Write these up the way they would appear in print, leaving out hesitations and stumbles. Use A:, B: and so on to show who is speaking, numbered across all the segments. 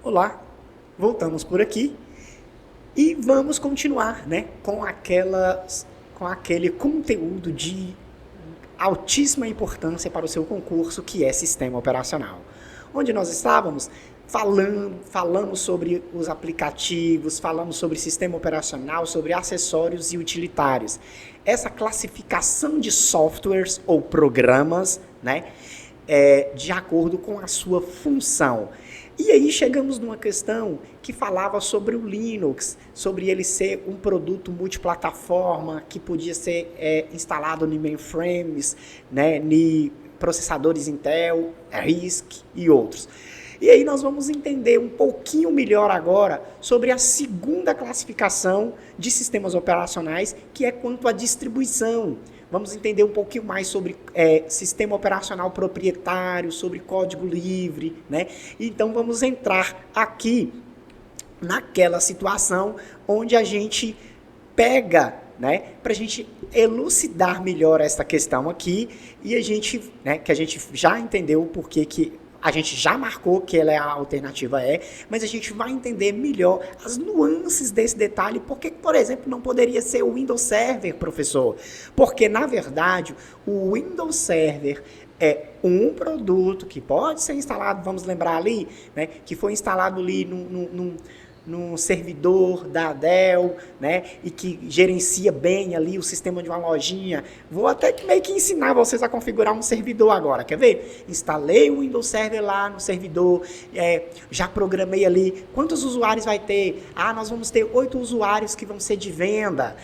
A: Olá, voltamos por aqui e vamos continuar, né, com aquele conteúdo de altíssima importância para o seu concurso, que é sistema operacional. Onde nós estávamos falamos sobre os aplicativos, falamos sobre sistema operacional, sobre acessórios e utilitários. Essa classificação de softwares ou programas, né, de acordo com a sua função. E aí chegamos numa questão que falava sobre o Linux, sobre ele ser um produto multiplataforma que podia ser instalado em mainframes, né, em processadores Intel, RISC e outros. E aí nós vamos entender um pouquinho melhor agora sobre a segunda classificação de sistemas operacionais, que é quanto à distribuição. Vamos entender um pouquinho mais sobre sistema operacional proprietário, sobre código livre, né? Então vamos entrar aqui naquela situação onde a gente pega, né, para a gente elucidar melhor essa questão aqui e a gente, né, que a gente já entendeu o porquê que a gente já marcou que ela é a alternativa mas a gente vai entender melhor as nuances desse detalhe, porque, por exemplo, não poderia ser o Windows Server, professor? Porque, na verdade, o Windows Server é um produto que pode ser instalado, vamos lembrar ali, né, que foi instalado ali num servidor da Dell, né, e que gerencia bem ali o sistema de uma lojinha. Vou até meio que ensinar vocês a configurar um servidor agora, quer ver? Instalei o Windows Server lá no servidor, já programei ali, quantos usuários vai ter? Nós vamos ter 8 usuários que vão ser de venda,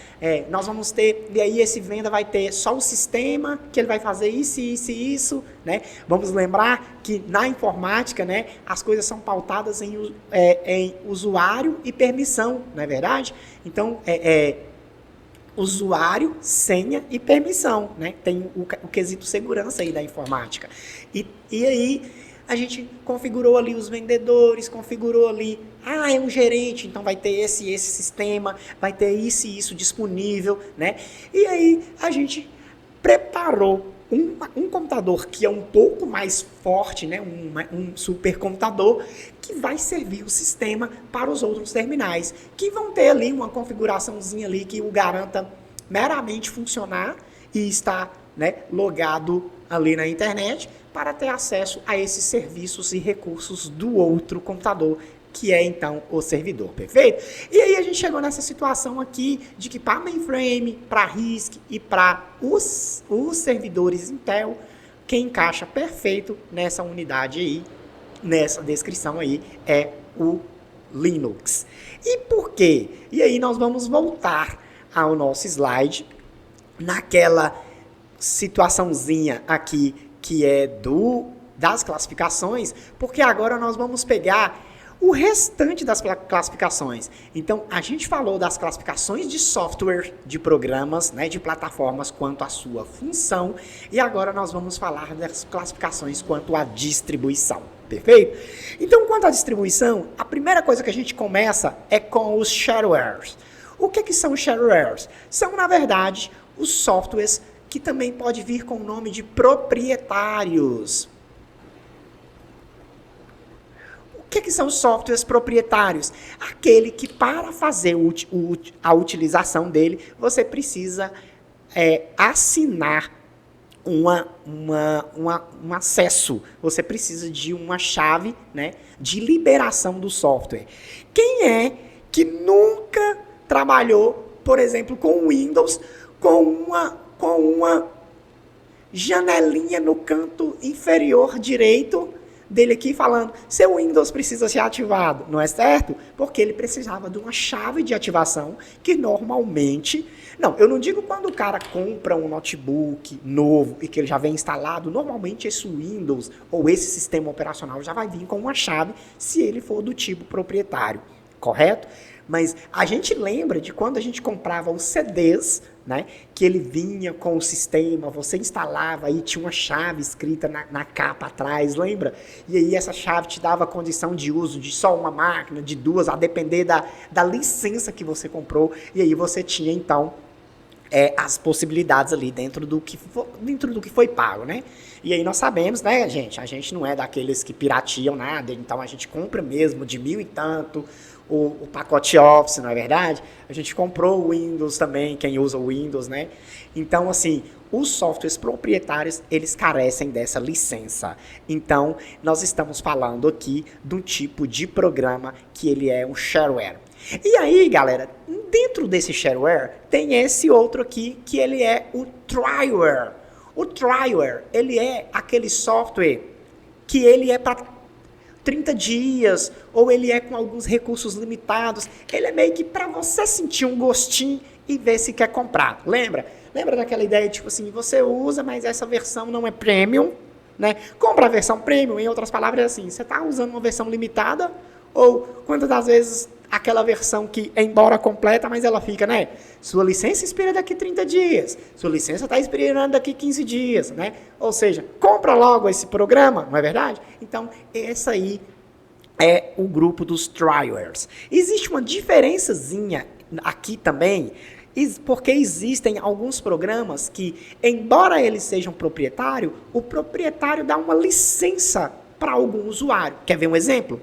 A: nós vamos ter, e aí esse venda vai ter só o sistema, que ele vai fazer isso, isso e isso, né? Vamos lembrar que na informática, né, as coisas são pautadas em usuário e permissão, não é verdade? Então, usuário, senha e permissão, né? Tem o quesito segurança aí da informática. E aí, a gente configurou ali os vendedores, configurou ali, é um gerente, então vai ter esse sistema, vai ter isso e isso disponível, né? E aí, a gente preparou um computador que é um pouco mais forte, né, um supercomputador, que vai servir o sistema para os outros terminais, que vão ter ali uma configuraçãozinha ali que o garanta meramente funcionar e estar, né, logado ali na internet para ter acesso a esses serviços e recursos do outro computador, que é então o servidor, perfeito? E aí a gente chegou nessa situação aqui de que para mainframe, para RISC e para os servidores Intel, quem encaixa perfeito nessa unidade aí, nessa descrição aí, é o Linux. E por quê? E aí nós vamos voltar ao nosso slide, naquela situaçãozinha aqui que é das classificações, porque agora nós vamos pegar o restante das classificações. Então, a gente falou das classificações de software, de programas, né, de plataformas quanto à sua função, e agora nós vamos falar das classificações quanto à distribuição, perfeito? Então, quanto à distribuição, a primeira coisa que a gente começa é com os sharewares. O que são os sharewares? São, na verdade, os softwares que também pode vir com o nome de proprietários. O que são softwares proprietários? Aquele que, para fazer a utilização dele, você precisa assinar um acesso. Você precisa de uma chave, né, de liberação do software. Quem é que nunca trabalhou, por exemplo, com Windows, com uma janelinha no canto inferior direito dele aqui falando, seu Windows precisa ser ativado, não é certo? Porque ele precisava de uma chave de ativação que normalmente... Não, eu não digo quando o cara compra um notebook novo e que ele já vem instalado, normalmente esse Windows ou esse sistema operacional já vai vir com uma chave se ele for do tipo proprietário, correto? Mas a gente lembra de quando a gente comprava os CDs, né, que ele vinha com o sistema, você instalava e tinha uma chave escrita na capa atrás, lembra? E aí essa chave te dava a condição de uso de só uma máquina, de duas, a depender da licença que você comprou. E aí você tinha, então, as possibilidades ali dentro do que foi pago, né? E aí nós sabemos, né, gente, a gente não é daqueles que pirateam nada, então a gente compra mesmo de 1.000 e tanto o pacote Office, não é verdade? A gente comprou o Windows também, quem usa o Windows, né? Então, assim, os softwares proprietários, eles carecem dessa licença. Então, nós estamos falando aqui do tipo de programa que ele é um shareware. E aí, galera, dentro desse shareware, tem esse outro aqui, que ele é o tryware. O tryware, ele é aquele software que ele é para 30 dias, ou ele é com alguns recursos limitados. Ele é meio que para você sentir um gostinho e ver se quer comprar. Lembra? Lembra daquela ideia, tipo assim, você usa, mas essa versão não é premium, né? Compra a versão premium, em outras palavras, é assim, você está usando uma versão limitada, ou quantas das vezes aquela versão que, embora completa, mas ela fica, né? Sua licença expira daqui 30 dias, sua licença está expirando daqui 15 dias, né? Ou seja, compra logo esse programa, não é verdade? Então, essa aí é o grupo dos trywares. Existe uma diferençazinha aqui também, porque existem alguns programas que, embora eles sejam proprietários, o proprietário dá uma licença para algum usuário. Quer ver um exemplo?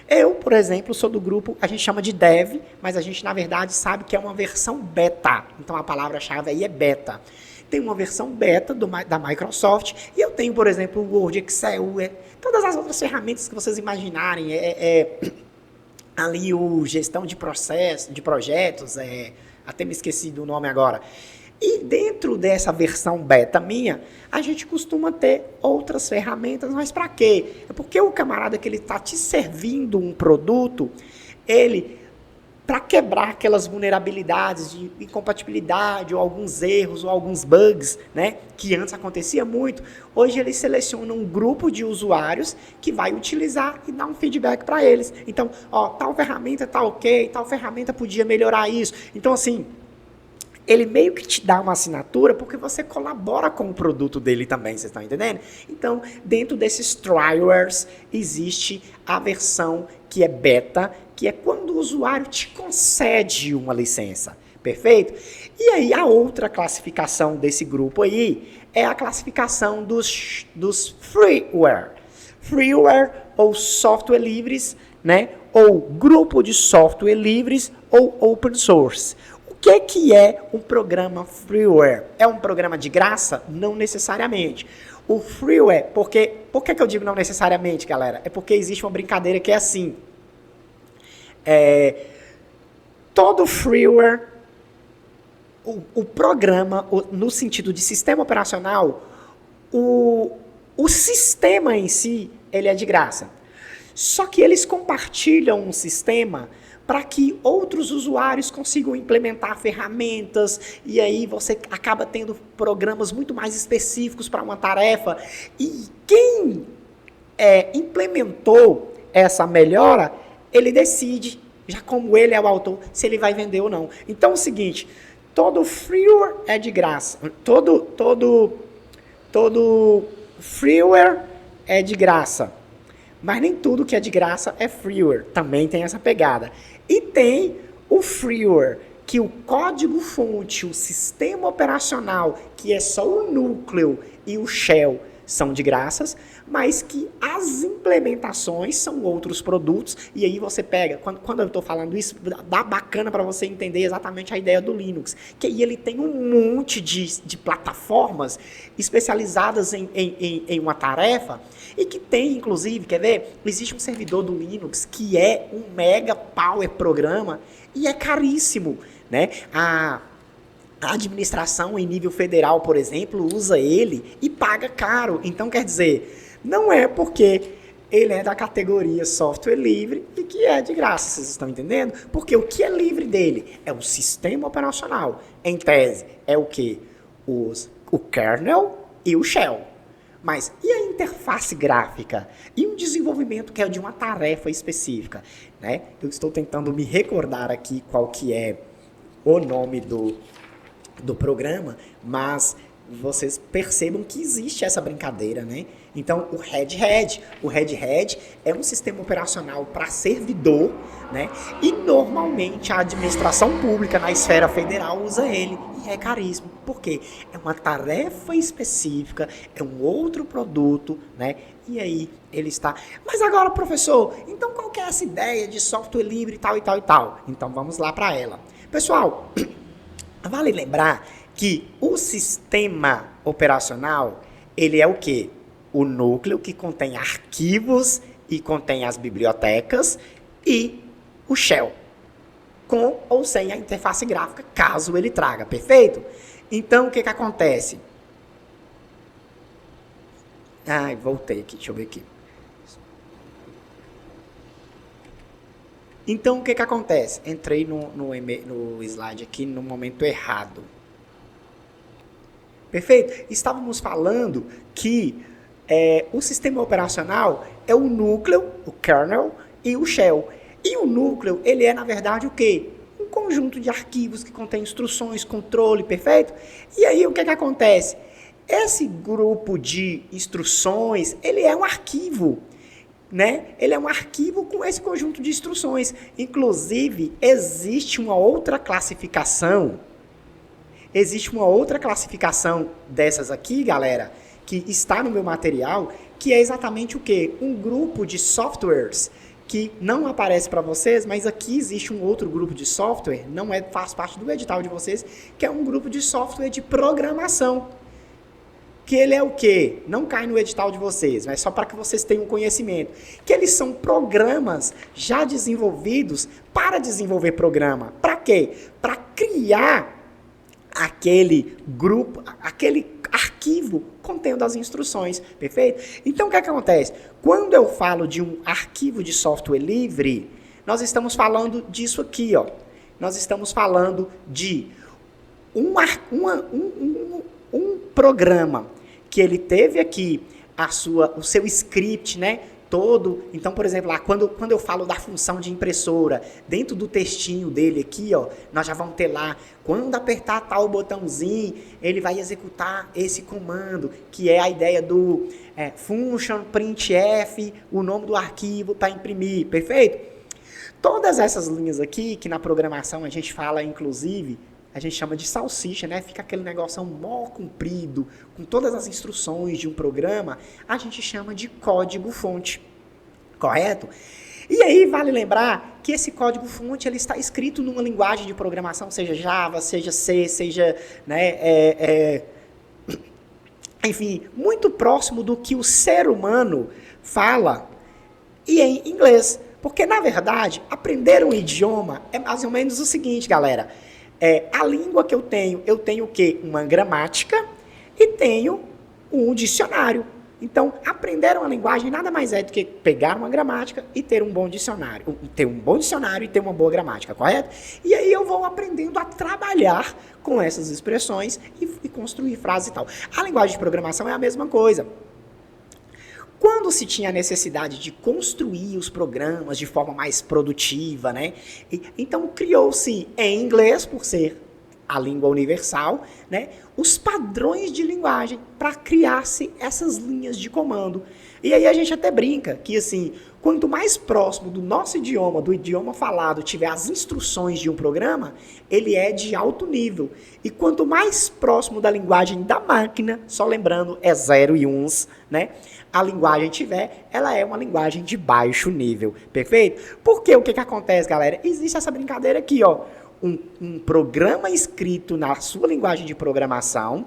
A: Eu, por exemplo, sou do grupo, a gente chama de dev, mas a gente, na verdade, sabe que é uma versão beta. Então, a palavra-chave aí é beta. Tem uma versão beta da Microsoft, e eu tenho, por exemplo, o Word, Excel, todas as outras ferramentas que vocês imaginarem, ali o gestão de processo, de projetos, até me esqueci do nome agora. E dentro dessa versão beta minha, a gente costuma ter outras ferramentas, mas para quê? É porque o camarada que ele está te servindo um produto, ele, para quebrar aquelas vulnerabilidades de incompatibilidade, ou alguns erros, ou alguns bugs, né, que antes acontecia muito, hoje ele seleciona um grupo de usuários que vai utilizar e dar um feedback para eles. Então, tal ferramenta está ok, tal ferramenta podia melhorar isso. Então, assim, ele meio que te dá uma assinatura porque você colabora com o produto dele também, vocês estão entendendo? Então, dentro desses trywares, existe a versão que é beta, que é quando o usuário te concede uma licença, perfeito? E aí, a outra classificação desse grupo aí é a classificação dos freeware. Freeware ou software livres, né? Ou grupo de software livres ou open source. O que é um programa freeware? É um programa de graça? Não necessariamente. O freeware, por que eu digo não necessariamente, galera? É porque existe uma brincadeira que é assim. Todo freeware, o programa, no sentido de sistema operacional, o sistema em si, ele é de graça. Só que eles compartilham um sistema para que outros usuários consigam implementar ferramentas, e aí você acaba tendo programas muito mais específicos para uma tarefa, e quem implementou essa melhora, ele decide, já como ele é o autor, se ele vai vender ou não. Então é o seguinte, todo freeware é de graça, todo freeware é de graça. Mas nem tudo que é de graça é freeware, também tem essa pegada. E tem o freeware, que o código-fonte, o sistema operacional, que é só o núcleo e o shell, são de graças, mas que as implementações são outros produtos, e aí você pega, quando eu estou falando isso, dá bacana para você entender exatamente a ideia do Linux, que aí ele tem um monte de plataformas especializadas em uma tarefa, e que tem, inclusive, quer ver? Existe um servidor do Linux que é um mega power programa, e é caríssimo, né? A administração em nível federal, por exemplo, usa ele e paga caro. Então, quer dizer, não é porque ele é da categoria software livre e que é de graça, vocês estão entendendo? Porque o que é livre dele é o sistema operacional. Em tese, é o quê? O kernel e o shell. Mas e a interface gráfica? E um desenvolvimento que é de uma tarefa específica, né? Eu estou tentando me recordar aqui qual que é o nome do programa, mas vocês percebam que existe essa brincadeira, né? Então, o Red Hat é um sistema operacional para servidor, né? E normalmente a administração pública na esfera federal usa ele e é caríssimo. Por quê? É uma tarefa específica, é um outro produto, né? E aí ele está... Mas agora, professor, então qual que é essa ideia de software livre e tal e tal e tal? Então vamos lá para ela. Pessoal, vale lembrar que o sistema operacional, ele é o quê? O núcleo que contém arquivos e contém as bibliotecas e o shell, com ou sem a interface gráfica, caso ele traga, perfeito? Então, o que acontece? Ai, voltei aqui, deixa eu ver aqui. Então, o que acontece? Entrei no slide aqui no momento errado. Perfeito? Estávamos falando que o sistema operacional é o núcleo, o kernel e o shell. E o núcleo, ele é, na verdade, o quê? Um conjunto de arquivos que contém instruções, controle, perfeito? E aí, o que acontece? Esse grupo de instruções, ele é um arquivo, né? Ele é um arquivo com esse conjunto de instruções. Inclusive, existe uma outra classificação dessas aqui, galera, que está no meu material, que é exatamente o quê? Um grupo de softwares que não aparece para vocês, mas aqui existe um outro grupo de software, faz parte do edital de vocês, que é um grupo de software de programação. Que ele é o quê? Não cai no edital de vocês, mas só para que vocês tenham conhecimento. Que eles são programas já desenvolvidos para desenvolver programa. Para quê? Para criar aquele grupo, aquele arquivo contendo as instruções, perfeito? Então, o que acontece? Quando eu falo de um arquivo de software livre, nós estamos falando disso aqui, ó. Nós estamos falando de um programa que ele teve aqui o seu script, né? Todo. Então, por exemplo, lá, quando eu falo da função de impressora, dentro do textinho dele aqui, ó, nós já vamos ter lá, quando apertar tal botãozinho, ele vai executar esse comando, que é a ideia do function printf, o nome do arquivo para imprimir, perfeito? Todas essas linhas aqui, que na programação a gente fala, inclusive, a gente chama de salsicha, né? Fica aquele negócio mó comprido, com todas as instruções de um programa, a gente chama de código-fonte, correto? E aí vale lembrar que esse código-fonte ele está escrito numa linguagem de programação, seja Java, seja C, seja, né, enfim, muito próximo do que o ser humano fala e em inglês. Porque, na verdade, aprender um idioma é mais ou menos o seguinte, galera. A língua que eu tenho o quê? Uma gramática e tenho um dicionário. Então, aprender uma linguagem nada mais é do que pegar uma gramática e ter um bom dicionário. Ter um bom dicionário e ter uma boa gramática, correto? E aí eu vou aprendendo a trabalhar com essas expressões e construir frases e tal. A linguagem de programação é a mesma coisa. Quando se tinha a necessidade de construir os programas de forma mais produtiva, né? Então criou-se em inglês, por ser a língua universal, né? Os padrões de linguagem para criar-se essas linhas de comando. E aí a gente até brinca que, assim, quanto mais próximo do nosso idioma, do idioma falado, tiver as instruções de um programa, ele é de alto nível. E quanto mais próximo da linguagem da máquina, só lembrando, é 0 e 1s, né? A linguagem tiver, ela é uma linguagem de baixo nível, perfeito? Porque o que acontece, galera? Existe essa brincadeira aqui, ó. Um programa escrito na sua linguagem de programação,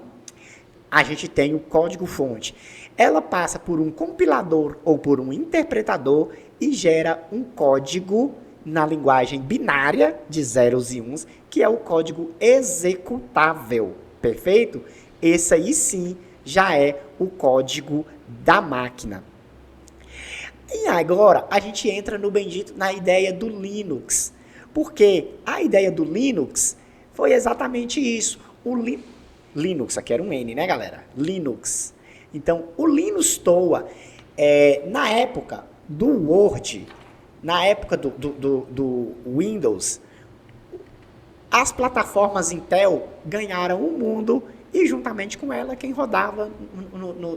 A: a gente tem o código-fonte. Ela passa por um compilador ou por um interpretador e gera um código na linguagem binária de zeros e uns, que é o código executável, perfeito? Esse aí sim já é o código da máquina. E agora a gente entra no bendito na ideia do Linux. Porque a ideia do Linux foi exatamente isso. Linux, aqui era um N, né, galera? Linux. Então, o Linus Torvalds, na época do Word, na época do Windows, as plataformas Intel ganharam o mundo e juntamente com ela, quem rodava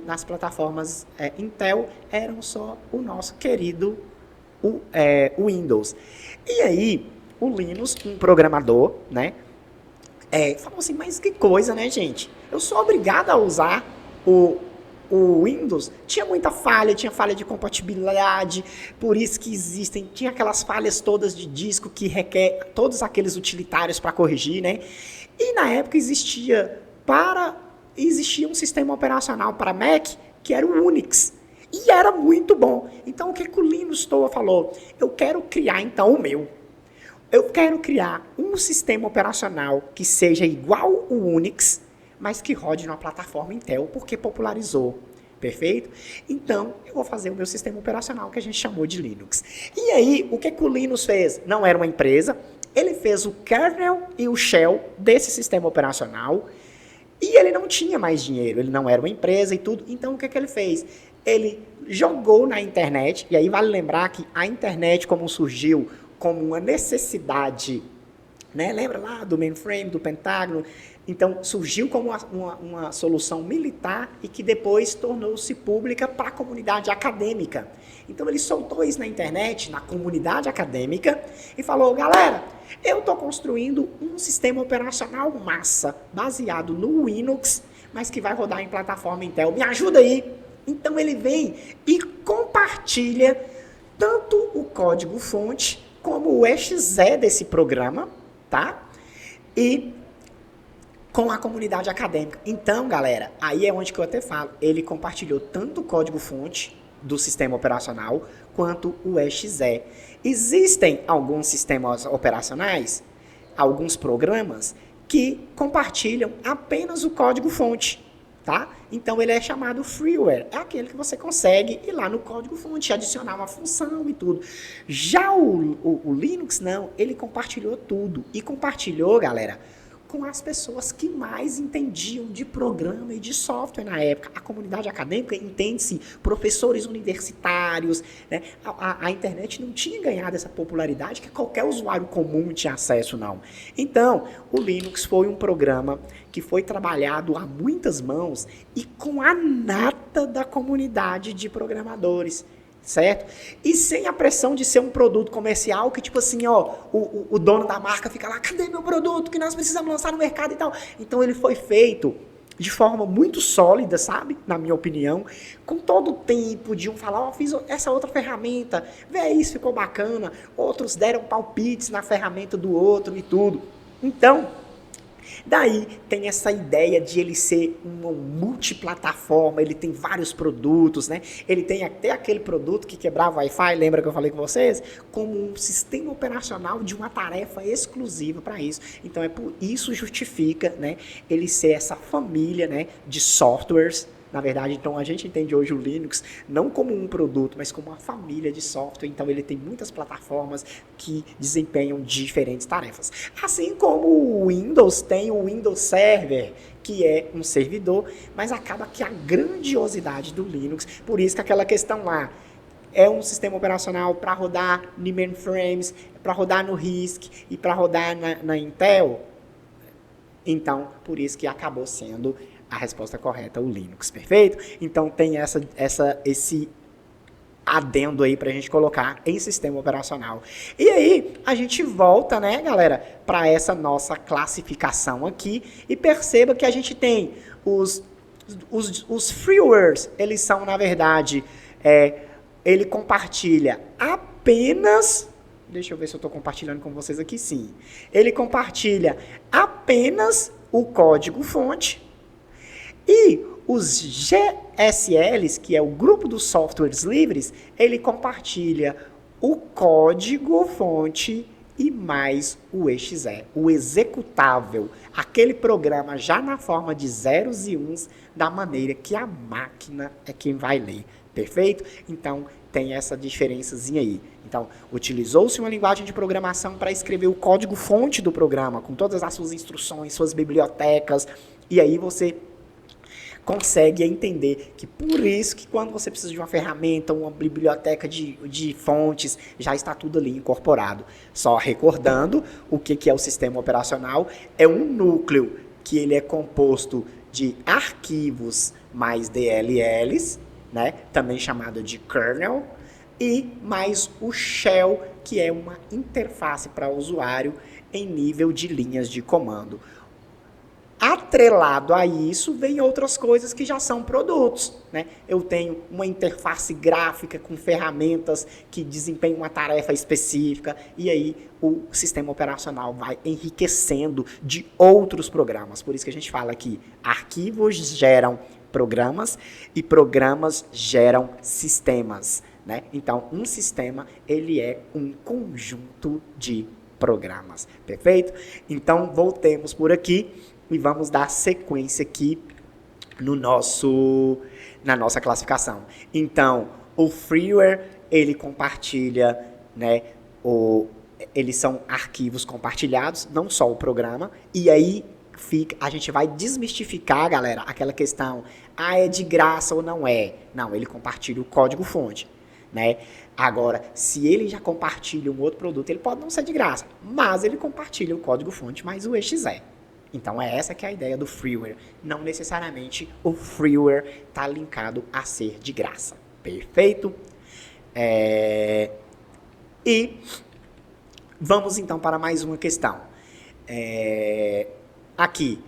A: nas plataformas Intel eram só o nosso querido Windows. E aí, o Linus, um programador, né, falou assim, mas que coisa, né, gente? Eu sou obrigado a usar o Windows. Tinha muita falha, tinha falha de compatibilidade, por isso que tinha aquelas falhas todas de disco que requer todos aqueles utilitários para corrigir, né? E na época existia um sistema operacional para Mac que era o Unix. E era muito bom. Então o que o Linus Torvalds falou? Eu quero criar então o meu. Eu quero criar um sistema operacional que seja igual o Unix, mas que rode numa plataforma Intel, porque popularizou. Perfeito? Então, eu vou fazer o meu sistema operacional que a gente chamou de Linux. E aí, o que o Linus fez? Não era uma empresa, ele fez o kernel e o shell desse sistema operacional e ele não tinha mais dinheiro, ele não era uma empresa e tudo. Então, o que ele fez? Ele jogou na internet, e aí vale lembrar que a internet, como surgiu como uma necessidade, né? Lembra lá do mainframe, do Pentágono? Então, surgiu como uma solução militar e que depois tornou-se pública para a comunidade acadêmica. Então, ele soltou isso na internet, na comunidade acadêmica, e falou, galera, eu estou construindo um sistema operacional massa, baseado no Linux, mas que vai rodar em plataforma Intel. Me ajuda aí! Então, ele vem e compartilha tanto o código-fonte como o exe desse programa, tá? E com a comunidade acadêmica. Então, galera, aí é onde que eu até falo, ele compartilhou tanto o código-fonte do sistema operacional, quanto o exe. Existem alguns sistemas operacionais, alguns programas, que compartilham apenas o código-fonte, tá? Então, ele é chamado freeware, é aquele que você consegue ir lá no código-fonte, adicionar uma função e tudo. Já o Linux, não, ele compartilhou tudo, e compartilhou, galera, com as pessoas que mais entendiam de programa e de software na época. A comunidade acadêmica entende-se professores universitários, né? A internet não tinha ganhado essa popularidade que qualquer usuário comum tinha acesso, não. Então, o Linux foi um programa que foi trabalhado a muitas mãos e com a nata da comunidade de programadores. Certo? E sem a pressão de ser um produto comercial que, tipo assim, ó, o dono da marca fica lá, cadê meu produto que nós precisamos lançar no mercado e tal. Então ele foi feito de forma muito sólida, sabe? Na minha opinião, com todo o tempo de um falar, ó, fiz essa outra ferramenta, vê isso, ficou bacana. Outros deram palpites na ferramenta do outro e tudo. Então, daí tem essa ideia de ele ser uma multiplataforma, ele tem vários produtos, né? Ele tem até aquele produto que quebrava o Wi-Fi, lembra que eu falei com vocês? Como um sistema operacional de uma tarefa exclusiva para isso. Então, isso justifica, né, ele ser essa família, né, de softwares. Na verdade, então, a gente entende hoje o Linux não como um produto, mas como uma família de software. Então, ele tem muitas plataformas que desempenham diferentes tarefas. Assim como o Windows tem o Windows Server, que é um servidor, mas acaba que a grandiosidade do Linux, por isso que aquela questão lá, é um sistema operacional para rodar em mainframes, para rodar no RISC e para rodar na Intel. Então, por isso que acabou sendo a resposta correta, o Linux, perfeito? Então tem esse adendo aí pra gente colocar em sistema operacional. E aí, a gente volta, né, galera, para essa nossa classificação aqui e perceba que a gente tem os freewares, eles são, na verdade, ele compartilha apenas... Deixa eu ver se eu estou compartilhando com vocês aqui, sim. Ele compartilha apenas o código-fonte. E os GSLs, que é o grupo dos softwares livres, ele compartilha o código-fonte e mais o exe, o executável, aquele programa já na forma de zeros e uns, da maneira que a máquina é quem vai ler, perfeito? Então, tem essa diferençazinha aí. Então, utilizou-se uma linguagem de programação para escrever o código-fonte do programa, com todas as suas instruções, suas bibliotecas, e aí você consegue entender que por isso que quando você precisa de uma ferramenta, uma biblioteca de fontes, já está tudo ali incorporado. Só recordando o que é o sistema operacional, é um núcleo que ele é composto de arquivos mais DLLs, né, também chamado de kernel, e mais o shell, que é uma interface para o usuário em nível de linhas de comando. Atrelado a isso, vem outras coisas que já são produtos, né? Eu tenho uma interface gráfica com ferramentas que desempenham uma tarefa específica, e aí o sistema operacional vai enriquecendo de outros programas. Por isso que a gente fala que arquivos geram programas e programas geram sistemas, né? Então, um sistema, ele é um conjunto de programas, perfeito? Então, voltemos por aqui e vamos dar sequência aqui na nossa classificação. Então, o freeware, ele compartilha, né, eles são arquivos compartilhados, não só o programa, e aí a gente vai desmistificar, galera, aquela questão, é de graça ou não é? Não, ele compartilha o código-fonte, né? Agora, se ele já compartilha um outro produto, ele pode não ser de graça, mas ele compartilha o código-fonte mais o exe. Então, essa que é a ideia do freeware. Não necessariamente o freeware está linkado a ser de graça. Perfeito? E vamos, então, para mais uma questão. Aqui,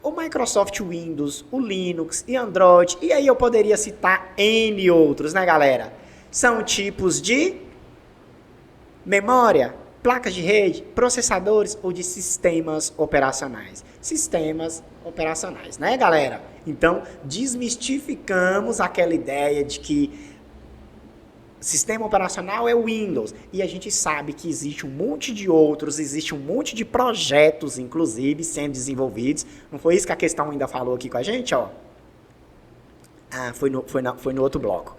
A: o Microsoft Windows, o Linux e Android, e aí eu poderia citar N outros, né, galera? São tipos de memória, placas de rede, processadores ou de sistemas operacionais. Sistemas operacionais, né, galera? Então, desmistificamos aquela ideia de que sistema operacional é o Windows. E a gente sabe que existe um monte de outros, existe um monte de projetos, inclusive, sendo desenvolvidos. Não foi isso que a questão ainda falou aqui com a gente, ó? Foi no outro bloco.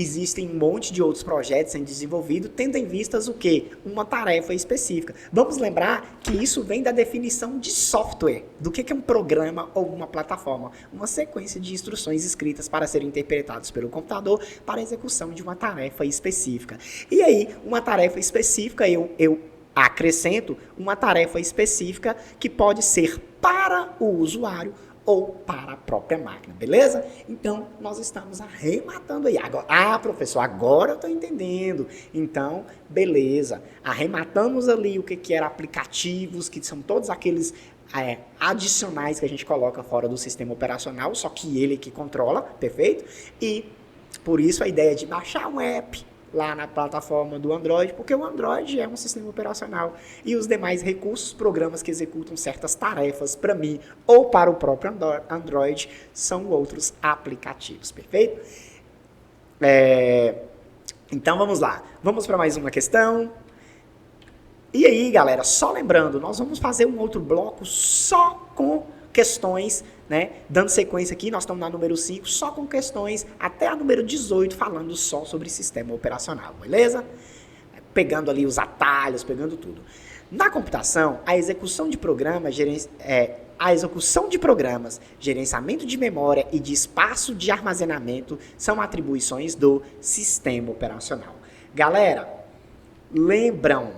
A: Existem um monte de outros projetos sendo desenvolvidos, tendo em vistas o quê? Uma tarefa específica. Vamos lembrar que isso vem da definição de software, do que é um programa ou uma plataforma. Uma sequência de instruções escritas para serem interpretadas pelo computador para a execução de uma tarefa específica. E aí, uma tarefa específica, eu acrescento uma tarefa específica que pode ser para o usuário ou para a própria máquina, beleza? Então, nós estamos arrematando aí. Agora, professor, agora eu estou entendendo. Então, beleza. Arrematamos ali o que era aplicativos, que são todos aqueles adicionais que a gente coloca fora do sistema operacional, só que ele que controla, perfeito? E, por isso, a ideia de baixar um app lá na plataforma do Android, porque o Android é um sistema operacional e os demais recursos, programas que executam certas tarefas para mim ou para o próprio Android são outros aplicativos, perfeito? Então vamos lá, vamos para mais uma questão. E aí, galera, só lembrando, nós vamos fazer um outro bloco só com questões, né? Dando sequência aqui, nós estamos na número 5, só com questões até a número 18, falando só sobre sistema operacional, beleza? Pegando ali os atalhos, pegando tudo. Na computação, a execução de programas, gerenciamento de memória e de espaço de armazenamento são atribuições do sistema operacional. Galera, lembram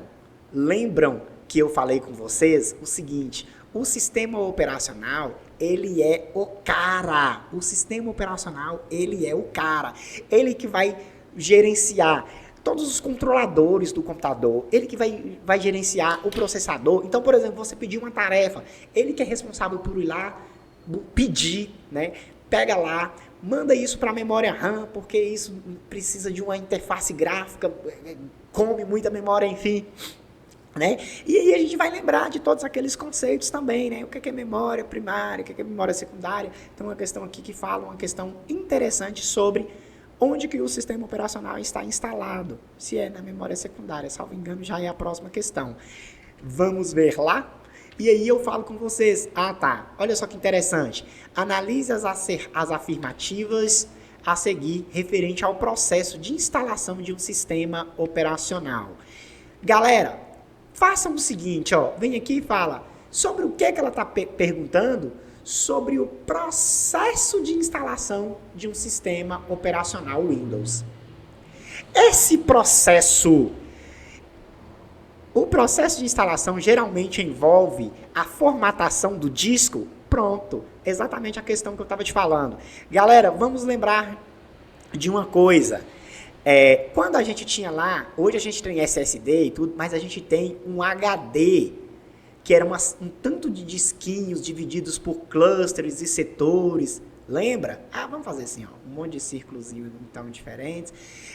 A: que eu falei com vocês o seguinte: o sistema operacional, ele é o cara. O sistema operacional, ele é o cara. Ele que vai gerenciar todos os controladores do computador. Ele que vai gerenciar o processador. Então, por exemplo, você pediu uma tarefa. Ele que é responsável por ir lá, pedir, né? Pega lá, manda isso para a memória RAM, porque isso precisa de uma interface gráfica, come muita memória, enfim. Né? E aí a gente vai lembrar de todos aqueles conceitos também, né? O que é memória primária, o que é memória secundária. Então, uma questão aqui que fala uma questão interessante sobre onde que o sistema operacional está instalado. Se é na memória secundária, salvo engano, já é a próxima questão. Vamos ver lá? E aí eu falo com vocês, olha só que interessante. Analise as afirmativas a seguir referente ao processo de instalação de um sistema operacional. Galera, façam o seguinte, vem aqui e fala sobre o que ela está perguntando, sobre o processo de instalação de um sistema operacional Windows. O processo de instalação geralmente envolve a formatação do disco, Pronto, exatamente a questão que eu estava te falando. Galera, vamos lembrar de uma coisa. Quando a gente tinha lá, hoje a gente tem SSD e tudo, mas a gente tem um HD, que era um tanto de disquinhos divididos por clusters e setores. Lembra? Vamos fazer assim, ó, um monte de círculos então diferentes.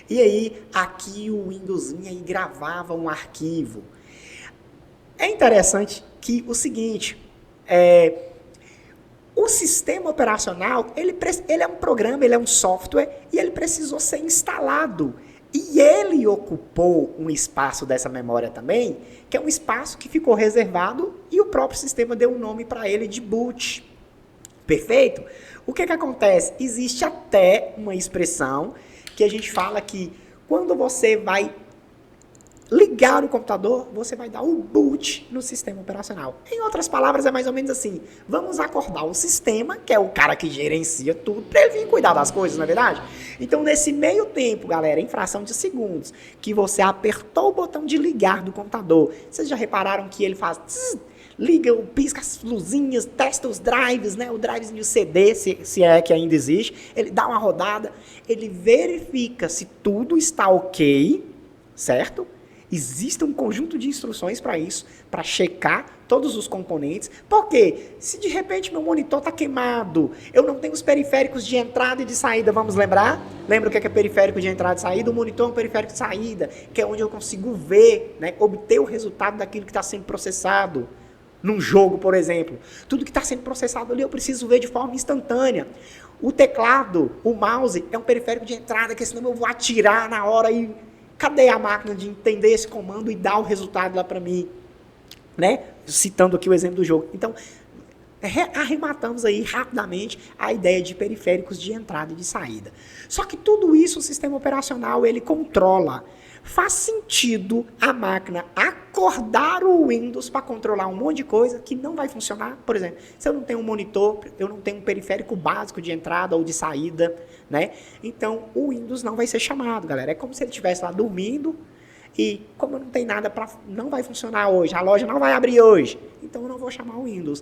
A: E aí, aqui o Windows vinha e gravava um arquivo. É interessante que o seguinte, o sistema operacional, ele é um programa, ele é um software e ele precisou ser instalado. E ele ocupou um espaço dessa memória também, que é um espaço que ficou reservado e o próprio sistema deu um nome para ele de boot. Perfeito? O que acontece? Existe até uma expressão que a gente fala que quando você vai ligar o computador, você vai dar o boot no sistema operacional. Em outras palavras, é mais ou menos assim. Vamos acordar o sistema, que é o cara que gerencia tudo, para ele vir cuidar das coisas, não é verdade? Então, nesse meio tempo, galera, em fração de segundos, que você apertou o botão de ligar do computador, vocês já repararam que ele faz... liga, pisca as luzinhas, testa os drives, né? O drivezinho CD, se é que ainda existe. Ele dá uma rodada, ele verifica se tudo está ok, certo? Existe um conjunto de instruções para isso, para checar todos os componentes. Por quê? Se de repente meu monitor está queimado, eu não tenho os periféricos de entrada e de saída, vamos lembrar? Lembra o que é periférico de entrada e saída? O monitor é um periférico de saída, que é onde eu consigo ver, né, obter o resultado daquilo que está sendo processado. Num jogo, por exemplo. Tudo que está sendo processado ali eu preciso ver de forma instantânea. O teclado, o mouse, é um periférico de entrada, que senão eu vou atirar na hora e... Cadê a máquina de entender esse comando e dar o resultado lá para mim? Né? Citando aqui o exemplo do jogo. Então, arrematamos aí rapidamente a ideia de periféricos de entrada e de saída. Só que tudo isso o sistema operacional ele controla. Faz sentido a máquina acordar o Windows para controlar um monte de coisa que não vai funcionar. Por exemplo, se eu não tenho um monitor, eu não tenho um periférico básico de entrada ou de saída, né? Então, o Windows não vai ser chamado, galera. É como se ele estivesse lá dormindo e, como não tem nada para... Não vai funcionar hoje, a loja não vai abrir hoje, então eu não vou chamar o Windows.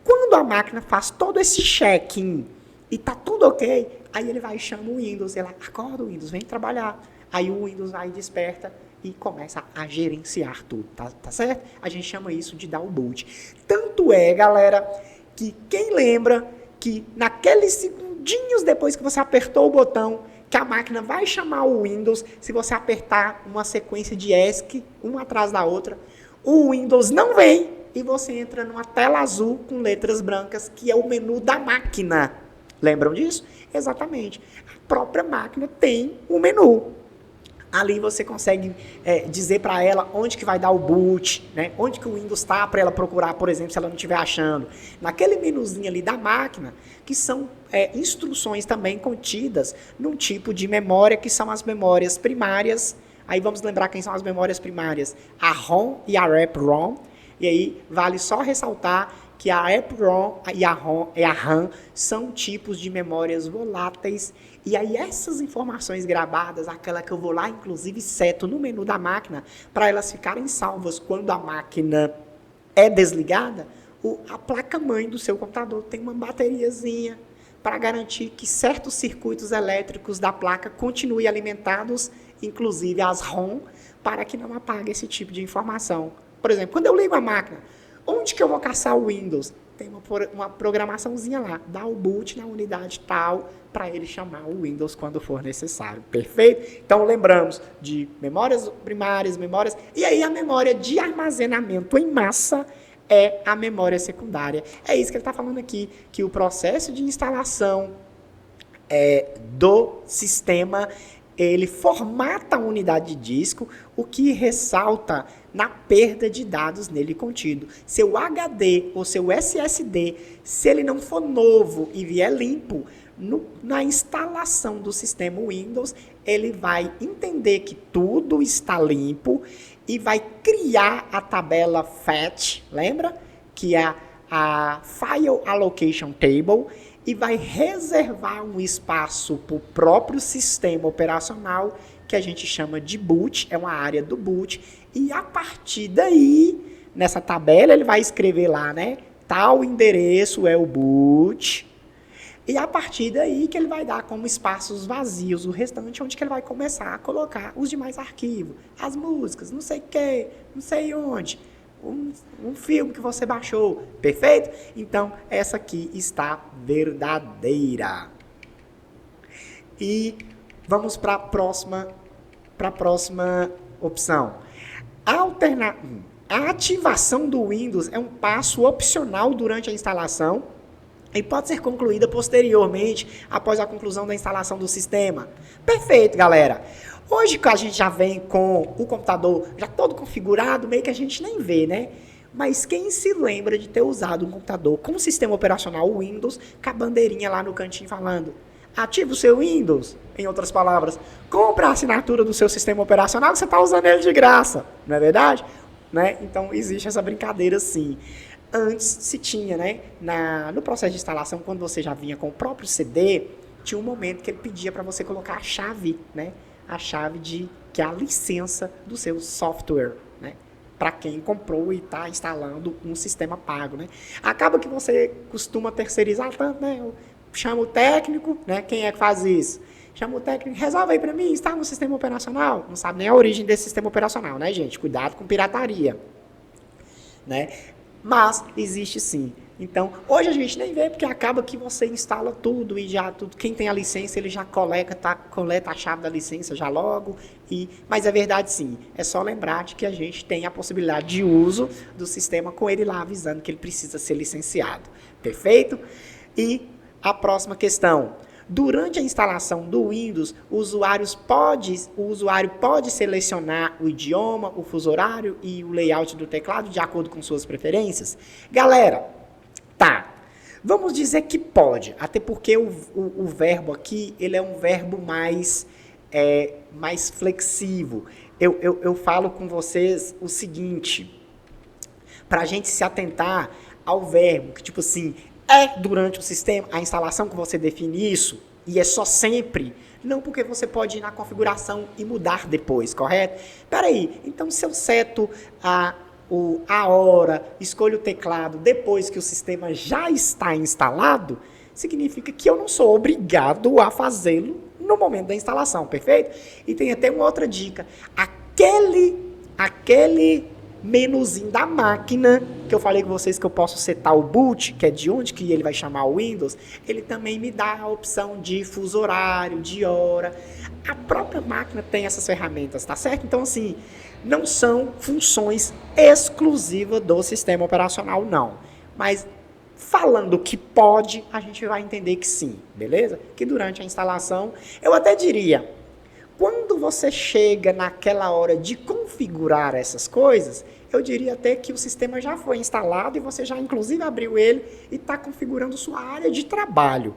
A: Quando a máquina faz todo esse check-in e tá tudo ok, aí ele vai e chama o Windows. Ela acorda o Windows, vem trabalhar. Aí o Windows vai desperta e começa a gerenciar tudo, tá certo? A gente chama isso de dar o boot. Tanto é, galera, que quem lembra que naqueles segundinhos depois que você apertou o botão, que a máquina vai chamar o Windows, se você apertar uma sequência de ESC, uma atrás da outra, o Windows não vem e você entra numa tela azul com letras brancas, que é o menu da máquina. Lembram disso? Exatamente. A própria máquina tem um menu. Ali você consegue dizer para ela onde que vai dar o boot, né? Onde que o Windows está para ela procurar, por exemplo, se ela não estiver achando. Naquele menuzinho ali da máquina, que são instruções também contidas num tipo de memória, que são as memórias primárias. Aí vamos lembrar quem são as memórias primárias. A ROM e a EPROM. E aí vale só ressaltar que a EPROM e a RAM são tipos de memórias voláteis. E aí essas informações gravadas, aquela que eu vou lá, inclusive, seto no menu da máquina, para elas ficarem salvas quando a máquina é desligada, a placa-mãe do seu computador tem uma bateriazinha para garantir que certos circuitos elétricos da placa continuem alimentados, inclusive as ROM, para que não apague esse tipo de informação. Por exemplo, quando eu ligo a máquina, onde que eu vou caçar o Windows? Tem uma programaçãozinha lá, dá o boot na unidade tal, para ele chamar o Windows quando for necessário. Perfeito? Então, lembramos de memórias primárias, memórias... E aí, a memória de armazenamento em massa é a memória secundária. É isso que ele está falando aqui, que o processo de instalação do sistema, ele formata a unidade de disco, o que ressalta na perda de dados nele contido. Seu HD ou seu SSD, se ele não for novo e vier limpo, na instalação do sistema Windows, ele vai entender que tudo está limpo e vai criar a tabela FAT, lembra? Que é a File Allocation Table, e vai reservar um espaço para o próprio sistema operacional, que a gente chama de boot, é uma área do boot, e a partir daí, nessa tabela, ele vai escrever lá, né? tal endereço é o boot, e a partir daí que ele vai dar como espaços vazios o restante, onde que ele vai começar a colocar os demais arquivos, as músicas, não sei o que, não sei onde, um filme que você baixou, perfeito? Então, essa aqui está verdadeira. E vamos para a próxima opção. A ativação do Windows é um passo opcional durante a instalação e pode ser concluída posteriormente após a conclusão da instalação do sistema. Perfeito, galera. Hoje que a gente já vem com o computador já todo configurado, meio que a gente nem vê, né? Mas quem se lembra de ter usado um computador com o sistema operacional Windows, com a bandeirinha lá no cantinho falando: ativa o seu Windows, em outras palavras, compra a assinatura do seu sistema operacional que você está usando ele de graça, não é verdade? Né? Então, existe essa brincadeira sim. Antes se tinha, né? No processo de instalação, quando você já vinha com o próprio CD, tinha um momento que ele pedia para você colocar a chave, né? A chave que é a licença do seu software, né? Para quem comprou e está instalando um sistema pago, né? Acaba que você costuma terceirizar tanto, né? Chama o técnico, né? Quem é que faz isso? Chama o técnico, resolve aí para mim, instala um sistema operacional. Não sabe nem a origem desse sistema operacional, né, gente? Cuidado com pirataria, né? Mas existe sim. Então, hoje a gente nem vê, porque acaba que você instala tudo e já tudo. Quem tem a licença, ele já coleta a chave da licença já logo. Mas é verdade sim. É só lembrar de que a gente tem a possibilidade de uso do sistema com ele lá avisando que ele precisa ser licenciado. Perfeito? E a próxima questão. Durante a instalação do Windows, o usuário pode selecionar o idioma, o fuso horário e o layout do teclado de acordo com suas preferências? Galera, tá. Vamos dizer que pode, até porque o verbo aqui, ele é um verbo mais flexível. Eu falo com vocês o seguinte, para a gente se atentar ao verbo, que tipo assim, durante o sistema, a instalação que você define isso, e é só sempre, não, porque você pode ir na configuração e mudar depois, correto? Peraí, então se eu seto a hora, escolho o teclado depois que o sistema já está instalado, significa que eu não sou obrigado a fazê-lo no momento da instalação, perfeito? E tem até uma outra dica, aquele menuzinho da máquina, que eu falei com vocês que eu posso setar o boot, que é de onde que ele vai chamar o Windows, ele também me dá a opção de fuso horário, de hora. A própria máquina tem essas ferramentas, tá certo? Então, assim, não são funções exclusivas do sistema operacional, não. Mas, falando que pode, a gente vai entender que sim, beleza? Que durante a instalação, eu até diria, quando você chega naquela hora de configurar essas coisas, eu diria até que o sistema já foi instalado e você já inclusive abriu ele e está configurando sua área de trabalho.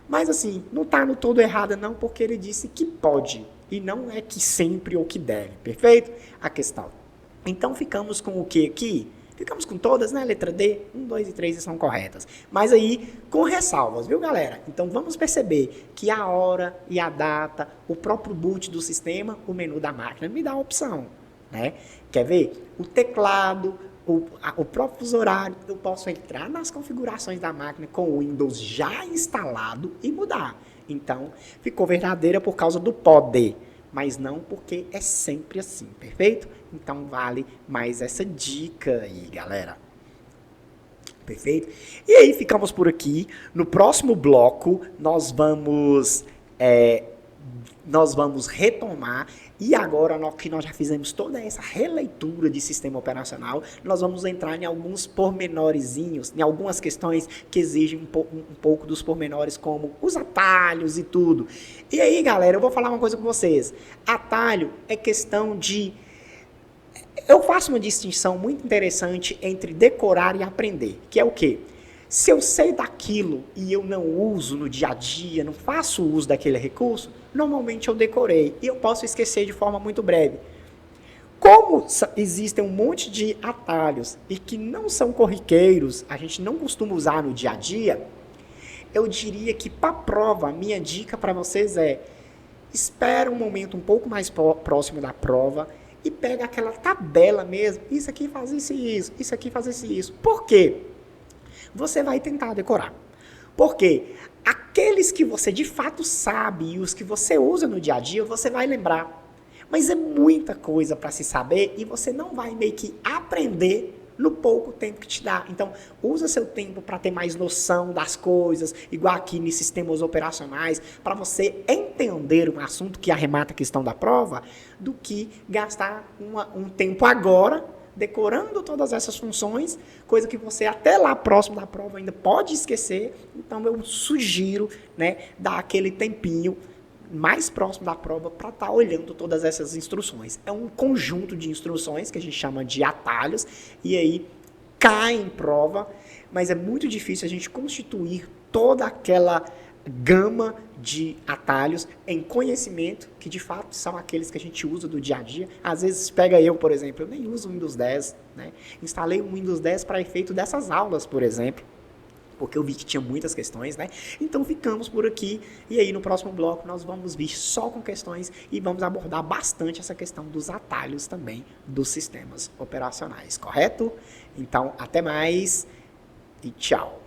A: Mas assim, não está no todo errado não, porque ele disse que pode e não é que sempre ou que deve, perfeito? A questão. Então ficamos com o que aqui? Ficamos com todas, né? Letra D, 1, 2 e 3 são corretas. Mas aí, com ressalvas, viu, galera? Então, vamos perceber que a hora e a data, o próprio boot do sistema, o menu da máquina, me dá a opção, né? Quer ver? O teclado, o próprio fuso horário, eu posso entrar nas configurações da máquina com o Windows já instalado e mudar. Então, ficou verdadeira por causa do pode, mas não porque é sempre assim, perfeito? Então, vale mais essa dica aí, galera. Perfeito? E aí, ficamos por aqui. No próximo bloco, nós vamos retomar. E agora que nós já fizemos toda essa releitura de sistema operacional, nós vamos entrar em alguns pormenorizinhos, em algumas questões que exigem um pouco dos pormenores, como os atalhos e tudo. E aí, galera, eu vou falar uma coisa com vocês. Atalho é questão de... Eu faço uma distinção muito interessante entre decorar e aprender, que é o quê? Se eu sei daquilo e eu não uso no dia a dia, não faço uso daquele recurso, normalmente eu decorei e eu posso esquecer de forma muito breve. Como existem um monte de atalhos e que não são corriqueiros, a gente não costuma usar no dia a dia, eu diria que para a prova, a minha dica para vocês é: espera um momento um pouco mais próximo da prova e pega aquela tabela mesmo, isso aqui faz isso e isso aqui faz isso e isso. Por quê? você vai tentar decorar. Porque aqueles que você de fato sabe e os que você usa no dia a dia, você vai lembrar. Mas é muita coisa para se saber e você não vai meio que aprender no pouco tempo que te dá. Então, usa seu tempo para ter mais noção das coisas, igual aqui nos sistemas operacionais, para você entender um assunto que arremata a questão da prova, do que gastar um tempo agora decorando todas essas funções, coisa que você até lá próximo da prova ainda pode esquecer. Então, eu sugiro, né, dar aquele tempinho mais próximo da prova para estar olhando todas essas instruções. É um conjunto de instruções que a gente chama de atalhos e aí cai em prova, mas é muito difícil a gente constituir toda aquela gama de atalhos em conhecimento, que de fato são aqueles que a gente usa do dia a dia. Às vezes pega eu, por exemplo, eu nem uso o Windows 10, né? Instalei o Windows 10 para efeito dessas aulas, por exemplo, porque eu vi que tinha muitas questões, né? Então ficamos por aqui e aí no próximo bloco nós vamos vir só com questões e vamos abordar bastante essa questão dos atalhos também dos sistemas operacionais, correto? Então, até mais e tchau!